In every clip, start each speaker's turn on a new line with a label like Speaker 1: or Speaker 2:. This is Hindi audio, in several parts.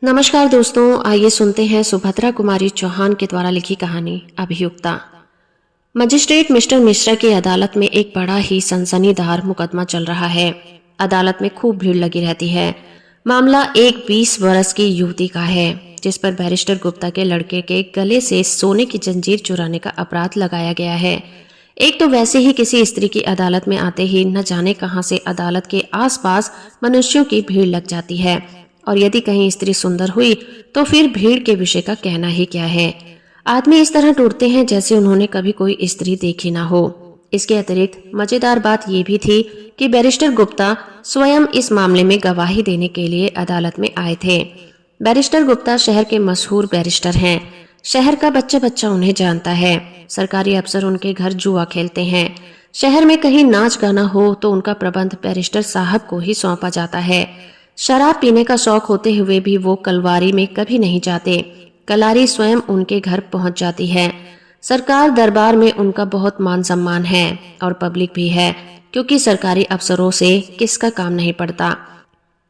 Speaker 1: नमस्कार दोस्तों, आइए सुनते हैं सुभद्रा कुमारी चौहान के द्वारा लिखी कहानी अभियुक्ता। मजिस्ट्रेट मिस्टर मिश्रा की अदालत में एक बड़ा ही सनसनीदार मुकदमा चल रहा है। अदालत में खूब भीड़ लगी रहती है। मामला एक 20 वर्ष की युवती का है जिस पर बैरिस्टर गुप्ता के लड़के के गले से सोने की जंजीर चुराने का अपराध लगाया गया है। एक तो वैसे ही किसी स्त्री की अदालत में आते ही न जाने कहां से अदालत के आसपास मनुष्यों की भीड़ लग जाती है, और यदि कहीं स्त्री सुंदर हुई तो फिर भीड़ के विषय का कहना ही क्या है। आदमी इस तरह टूटते हैं जैसे उन्होंने कभी कोई स्त्री देखी ना हो। इसके अतिरिक्त मजेदार बात यह भी थी कि बैरिस्टर गुप्ता स्वयं इस मामले में गवाही देने के लिए अदालत में आए थे। बैरिस्टर गुप्ता शहर के मशहूर बैरिस्टर हैं। शहर का बच्चा बच्चा उन्हें जानता है। सरकारी अफसर उनके घर जुआ खेलते हैं। शहर में कहीं नाच गाना हो तो उनका प्रबंध बैरिस्टर साहब को ही सौंपा जाता है। शराब पीने का शौक होते हुए भी वो कलवारी में कभी नहीं जाते। कलारी स्वयं उनके घर पहुंच जाती है। सरकार दरबार में उनका बहुत मान सम्मान है और पब्लिक भी है, क्योंकि सरकारी अफसरों से किसका काम नहीं पड़ता।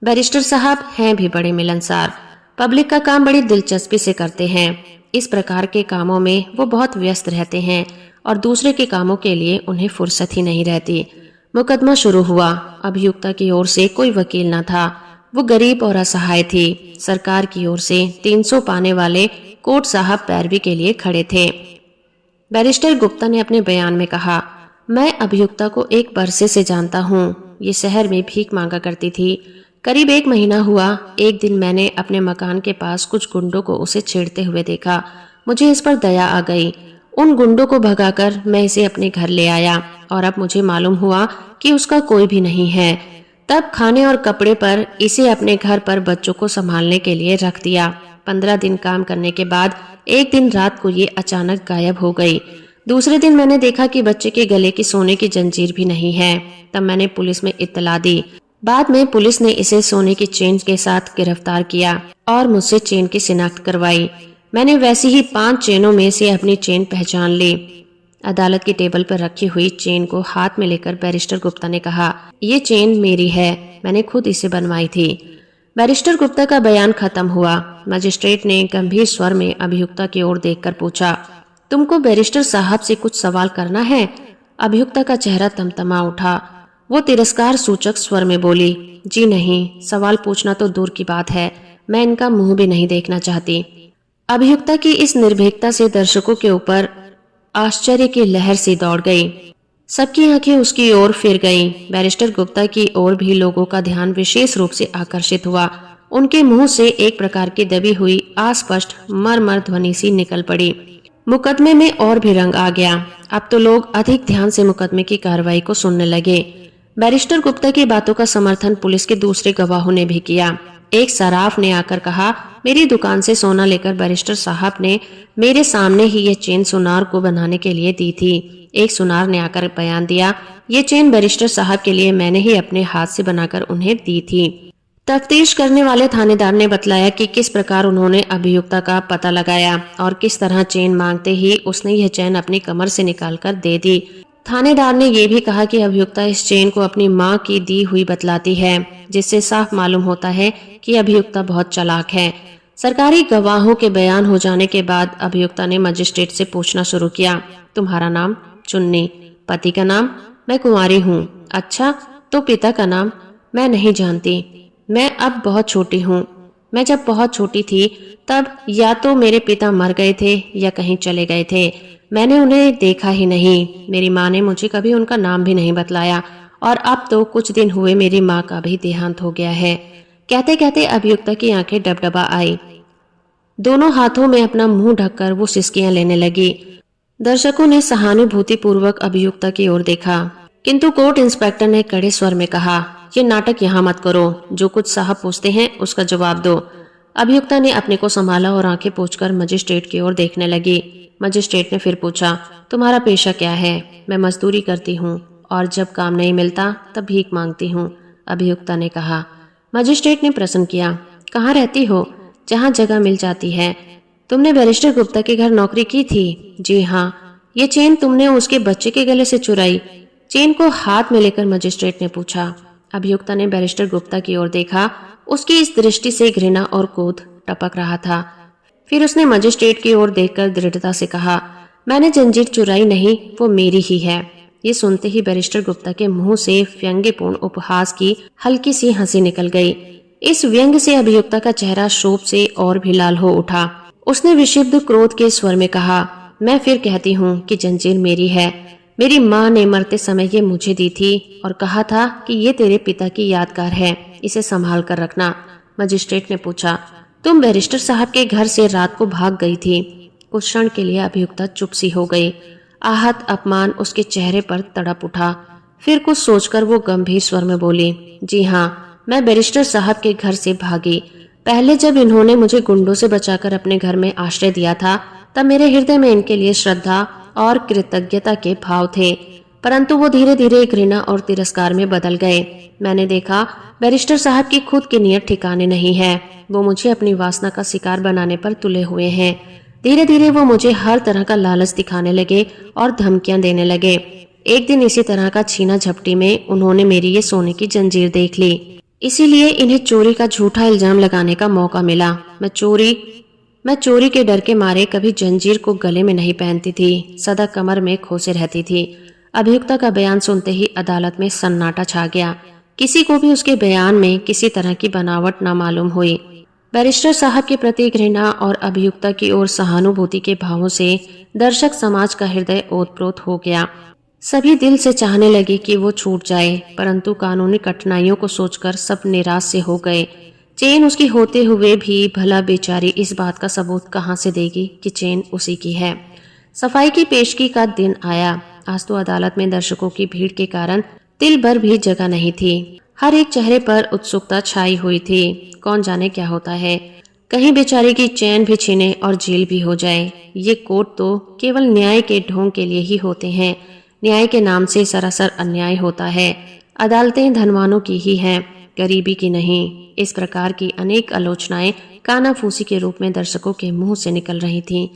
Speaker 1: बैरिस्टर साहब हैं भी बड़े मिलनसार, पब्लिक का काम बड़ी दिलचस्पी से करते हैं। इस प्रकार के कामों में वो बहुत व्यस्त रहते हैं और दूसरे के कामों के लिए उन्हें फुर्सत ही नहीं रहती। मुकदमा शुरू हुआ। अभियुक्ता की ओर से कोई वकील न था। वो गरीब और असहाय थी। सरकार की ओर से 300 पाने वाले कोर्ट साहब पैरवी के लिए खड़े थे। बैरिस्टर गुप्ता ने अपने बयान में कहा, मैं अभियुक्ता को एक बरसे से जानता हूँ। ये शहर में भीख मांगा करती थी। करीब 1 महीना हुआ। एक दिन मैंने अपने मकान के पास कुछ गुंडों को उसे छेड़ते हुए देखा। मुझे इस पर दया आ गई। उन गुंडों को भगाकर मैं इसे अपने घर ले आया और अब मुझे मालूम हुआ कि उसका कोई भी नहीं है। तब खाने और कपड़े पर इसे अपने घर पर बच्चों को संभालने के लिए रख दिया। 15 दिन काम करने के बाद एक दिन रात को ये अचानक गायब हो गई। दूसरे दिन मैंने देखा कि बच्चे के गले की सोने की जंजीर भी नहीं है। तब मैंने पुलिस में इत्तला दी। बाद में पुलिस ने इसे सोने की चेन के साथ गिरफ्तार किया और मुझसे चेन की शिनाख्त करवाई। मैंने वैसी ही 5 चेनों में से अपनी चेन पहचान ली। अदालत की टेबल पर रखी हुई चेन को हाथ में लेकर बैरिस्टर गुप्ता ने कहा, ये चेन मेरी है, मैंने खुद इसे बनवाई थी। बैरिस्टर गुप्ता का बयान खत्म हुआ। मजिस्ट्रेट ने गंभीर स्वर में अभियुक्ता की ओर देखकर पूछा, तुमको बैरिस्टर साहब से कुछ सवाल करना है? अभियुक्ता का चेहरा तमतमा उठा। वो तिरस्कार सूचक स्वर में बोली, जी नहीं, सवाल पूछना तो दूर की बात है, मैं इनका मुंह भी नहीं देखना चाहती। अभियुक्ता की इस निर्भीकता से दर्शकों के ऊपर आश्चर्य की लहर सी दौड़ गई। सबकी आंखें उसकी ओर फिर गईं। बैरिस्टर गुप्ता की ओर भी लोगों का ध्यान विशेष रूप से आकर्षित हुआ। उनके मुंह से एक प्रकार की दबी हुई अस्पष्ट मरमर ध्वनि सी निकल पड़ी। मुकदमे में और भी रंग आ गया। अब तो लोग अधिक ध्यान से मुकदमे की कार्रवाई को सुनने लगे। बैरिस्टर गुप्ता की बातों का समर्थन पुलिस के दूसरे गवाहों ने भी किया। एक सराफ ने आकर कहा, मेरी दुकान से सोना लेकर बैरिस्टर साहब ने मेरे सामने ही ये चेन सुनार को बनाने के लिए दी थी। एक सुनार ने आकर बयान दिया, ये चेन बैरिस्टर साहब के लिए मैंने ही अपने हाथ से बनाकर उन्हें दी थी। तफ्तीश करने वाले थानेदार ने बतलाया कि किस प्रकार उन्होंने अभियुक्ता का पता लगाया और किस तरह चेन मांगते ही उसने यह चेन अपनी कमर से निकालकर दे दी। थानेदार ने यह भी कहा कि अभियुक्ता इस चेन को अपनी मां की दी हुई बतलाती है, जिससे साफ मालूम होता है कि अभियुक्ता बहुत चालाक है। सरकारी गवाहों के बयान हो जाने के बाद अभियुक्ता ने मजिस्ट्रेट से पूछना शुरू किया, तुम्हारा नाम? चुन्नी। पति का नाम? मैं कुंवारी हूँ। अच्छा, तो पिता का नाम? मैं नहीं जानती। मैं अब बहुत छोटी हूँ। मैं जब बहुत छोटी थी तब या तो मेरे पिता मर गए थे या कहीं चले गए थे। मैंने उन्हें देखा ही नहीं। मेरी माँ ने मुझे कभी उनका नाम भी नहीं बतलाया और अब तो कुछ दिन हुए मेरी माँ का भी देहांत हो गया है। कहते कहते अभियुक्ता की आंखें डबडबा आई। दोनों हाथों में अपना मुंह ढककर वो सिसकियां लेने लगी। दर्शकों ने सहानुभूति पूर्वक अभियुक्ता की ओर देखा, किंतु कोर्ट इंस्पेक्टर ने कड़े स्वर में कहा, ये नाटक यहाँ मत करो। जो कुछ साहब पूछते हैं उसका जवाब दो। अभियुक्ता ने अपने को संभाला और आंखें पोंछकर मजिस्ट्रेट की ओर देखने लगी। मजिस्ट्रेट ने फिर पूछा, तुम्हारा पेशा क्या है? मैं मजदूरी करती हूँ और जब काम नहीं मिलता तब भीख मांगती हूँ, अभियुक्ता ने कहा। मजिस्ट्रेट ने प्रश्न किया, कहाँ रहती हो? जहाँ जगह मिल जाती है। तुमने बैरिस्टर गुप्ता के घर नौकरी की थी? जी हाँ। ये चेन तुमने उसके बच्चे के गले से चुराई? चेन को हाथ में लेकर मजिस्ट्रेट ने पूछा। अभियुक्ता ने बैरिस्टर गुप्ता की ओर देखा। उसकी इस दृष्टि से घृणा और क्रोध टपक रहा था। फिर उसने मजिस्ट्रेट की ओर देखकर दृढ़ता से कहा, मैंने जंजीर चुराई नहीं, वो मेरी ही है। ये सुनते ही बैरिस्टर गुप्ता के मुंह से व्यंग्यपूर्ण उपहास की हल्की सी हंसी निकल गई। इस व्यंग से अभियुक्ता का चेहरा शोभ से और भी लाल हो उठा। उसने विक्षिप्त क्रोध के स्वर में कहा, मैं फिर कहती हूँ कि जंजीर मेरी है। मेरी माँ ने मरते समय ये मुझे दी थी और कहा था कि ये तेरे पिता की यादगार है, इसे संभाल कर रखना। मजिस्ट्रेट ने पूछा, तुम बैरिस्टर साहब के घर से रात को भाग गई थी? कुछ क्षण के लिए अभियुक्ता चुप सी हो गई। आहत अपमान उसके चेहरे पर तड़प उठा। फिर कुछ सोचकर वो गंभीर स्वर में बोली, जी हाँ, मैं बैरिस्टर साहब के घर से भागी। पहले जब इन्होंने मुझे गुंडों से बचाकर अपने घर में आश्रय दिया था, तब मेरे हृदय में इनके लिए श्रद्धा और कृतज्ञता के भाव थे, परंतु वो धीरे धीरे घृणा और तिरस्कार में बदल गए। मैंने देखा बैरिस्टर साहब की खुद की नीयत ठिकाने नहीं है। वो मुझे अपनी वासना का शिकार बनाने पर तुले हुए हैं। धीरे धीरे वो मुझे हर तरह का लालच दिखाने लगे और धमकियां देने लगे। एक दिन इसी तरह का छीना झपटी में उन्होंने मेरी ये सोने की जंजीर देख ली, इसीलिए इन्हें चोरी का झूठा इल्जाम लगाने का मौका मिला। मैं चोरी के डर के मारे कभी जंजीर को गले में नहीं पहनती थी, सदा कमर में खोसे रहती थी। अभियुक्ता का बयान सुनते ही अदालत में सन्नाटा छा गया। किसी को भी उसके बयान में किसी तरह की बनावट न मालूम हुई। बैरिस्टर साहब के प्रति घृणा और अभियुक्ता की ओर सहानुभूति के भावों से दर्शक समाज का हृदय ओतप्रोत हो गया। सभी दिल से चाहने लगे कि वो छूट जाए, परंतु कानूनी कठिनाइयों को सोचकर सब निराश से हो गए। चेन उसकी होते हुए भी भला बेचारी इस बात का सबूत कहाँ से देगी कि चेन उसी की है। सफाई की पेशगी का दिन आया। आज तो अदालत में दर्शकों की भीड़ के कारण तिल भर भी जगह नहीं थी। हर एक चेहरे पर उत्सुकता छाई हुई थी। कौन जाने क्या होता है, कहीं बेचारे की चैन भी छीने और जेल भी हो जाए। ये कोर्ट तो केवल न्याय के ढोंग के लिए ही होते हैं। न्याय के नाम से सरासर अन्याय होता है। अदालतें धनवानों की ही हैं, गरीबी की नहीं। इस प्रकार की अनेक आलोचनाएं कानाफूसी के रूप में दर्शकों के मुंह से निकल रही थीं।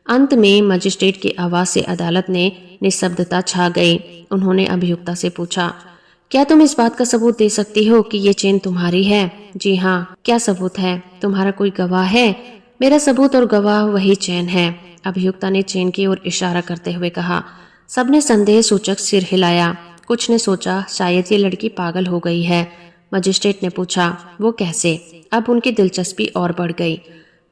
Speaker 1: अंत में मजिस्ट्रेट की आवाज से अदालत में निस्तब्धता छा गई। उन्होंने अभियुक्ता से पूछा, क्या तुम इस बात का सबूत दे सकती हो कि ये चेन तुम्हारी है? जी हाँ। क्या सबूत है? तुम्हारा कोई गवाह है? मेरा सबूत और गवाह वही चेन है। अभियुक्ता ने चेन की ओर इशारा करते हुए कहा। सबने संदेह सूचक सिर हिलाया। कुछ ने सोचा शायद ये लड़की पागल हो गई है। मजिस्ट्रेट ने पूछा, वो कैसे? अब उनकी दिलचस्पी और बढ़ गई।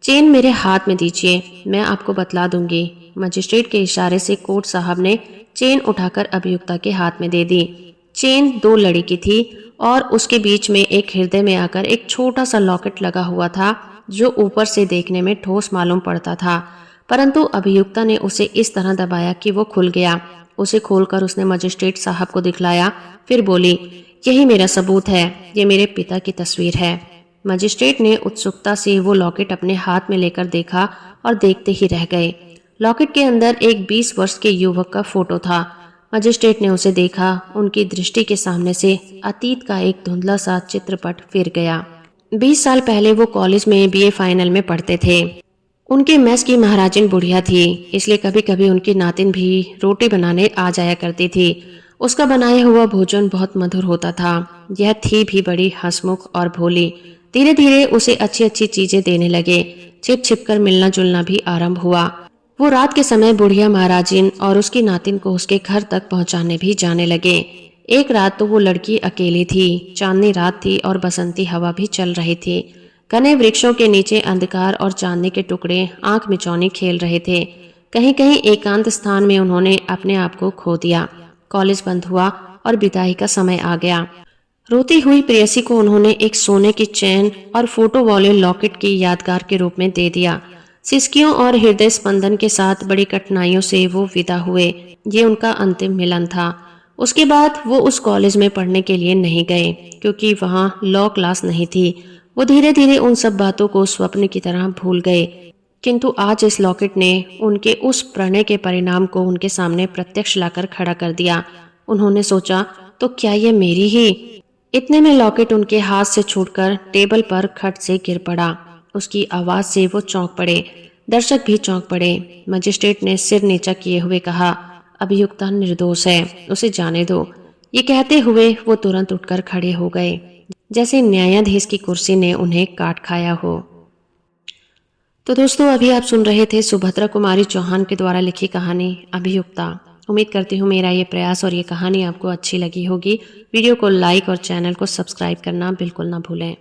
Speaker 1: चेन मेरे हाथ में दीजिए, मैं आपको बतला दूंगी। मजिस्ट्रेट के इशारे से कोर्ट साहब ने चेन उठाकर अभियुक्ता के हाथ में दे दी। चेन 2 लड़ी की थी और उसके बीच में एक हृदय में आकर एक छोटा सा लॉकेट लगा हुआ था, जो ऊपर से देखने में ठोस मालूम पड़ता था, परंतु अभियुक्ता ने उसे इस तरह दबाया कि वो खुल गया। उसे खोलकर उसने मजिस्ट्रेट साहब को दिखलाया, फिर बोली, यही मेरा सबूत है, ये मेरे पिता की तस्वीर है। मजिस्ट्रेट ने उत्सुकता से वो लॉकेट अपने हाथ में लेकर देखा और देखते ही रह गए। लॉकेट के अंदर एक 20 वर्ष के युवक का फोटो था। मजिस्ट्रेट ने उसे देखा। उनकी दृष्टि के सामने से अतीत का एक धुंधला सा चित्रपट फिर गया। 20 साल पहले वो कॉलेज में बीए फाइनल में पढ़ते थे। उनके मेस की महाराजिन बुढ़िया थी, इसलिए कभी कभी उनकी नातिन भी रोटी बनाने आ जाया करती थी। उसका बनाया हुआ भोजन बहुत मधुर होता था। यह थी भी बड़ी हंसमुख और भोली। धीरे धीरे उसे अच्छी अच्छी चीजें देने लगे। छिप छिप कर मिलना जुलना भी आरंभ हुआ। वो रात के समय बुढ़िया महाराजिन और उसकी नातिन को उसके घर तक पहुंचाने भी जाने लगे। एक रात तो वो लड़की अकेली थी। चांदनी रात थी और बसंती हवा भी चल रही थी। घने वृक्षों के नीचे अंधकार और चांदनी के टुकड़े आंख मिचौनी खेल रहे थे। कहीं कहीं एकांत स्थान में उन्होंने अपने आप को खो दिया। कॉलेज बंद हुआ और विदाई का समय आ गया। रोती हुई प्रेयसी को उन्होंने एक सोने की चैन और फोटो वाले लॉकेट की यादगार के रूप में दे दिया। सिसकियों और हृदय स्पंदन के साथ बड़ी कठिनाइयों से वो विदा हुए। ये उनका अंतिम मिलन था। उसके बाद वो उस कॉलेज में पढ़ने के लिए नहीं गए, क्योंकि वहाँ लॉ क्लास नहीं थी। वो धीरे धीरे उन सब बातों को स्वप्न की तरह भूल गए। किंतु आज इस लॉकेट ने उनके उस प्रणय के परिणाम को उनके सामने प्रत्यक्ष लाकर खड़ा कर दिया। उन्होंने सोचा, तो क्या ये मेरी ही? इतने में लॉकेट उनके हाथ से छूटकर टेबल पर खट से गिर पड़ा। उसकी आवाज से वो चौंक पड़े। दर्शक भी चौंक पड़े। मजिस्ट्रेट ने सिर नीचा किए हुए कहा, अभियुक्ता निर्दोष है, उसे जाने दो। ये कहते हुए वो तुरंत उठकर खड़े हो गए, जैसे न्यायाधीश की कुर्सी ने उन्हें काट खाया हो। तो दोस्तों अभी आप सुन रहे थे सुभद्रा कुमारी चौहान के द्वारा लिखी कहानी अभियुक्ता। उम्मीद करती हूँ मेरा ये प्रयास और ये कहानी आपको अच्छी लगी होगी। वीडियो को लाइक और चैनल को सब्सक्राइब करना बिल्कुल ना भूलें।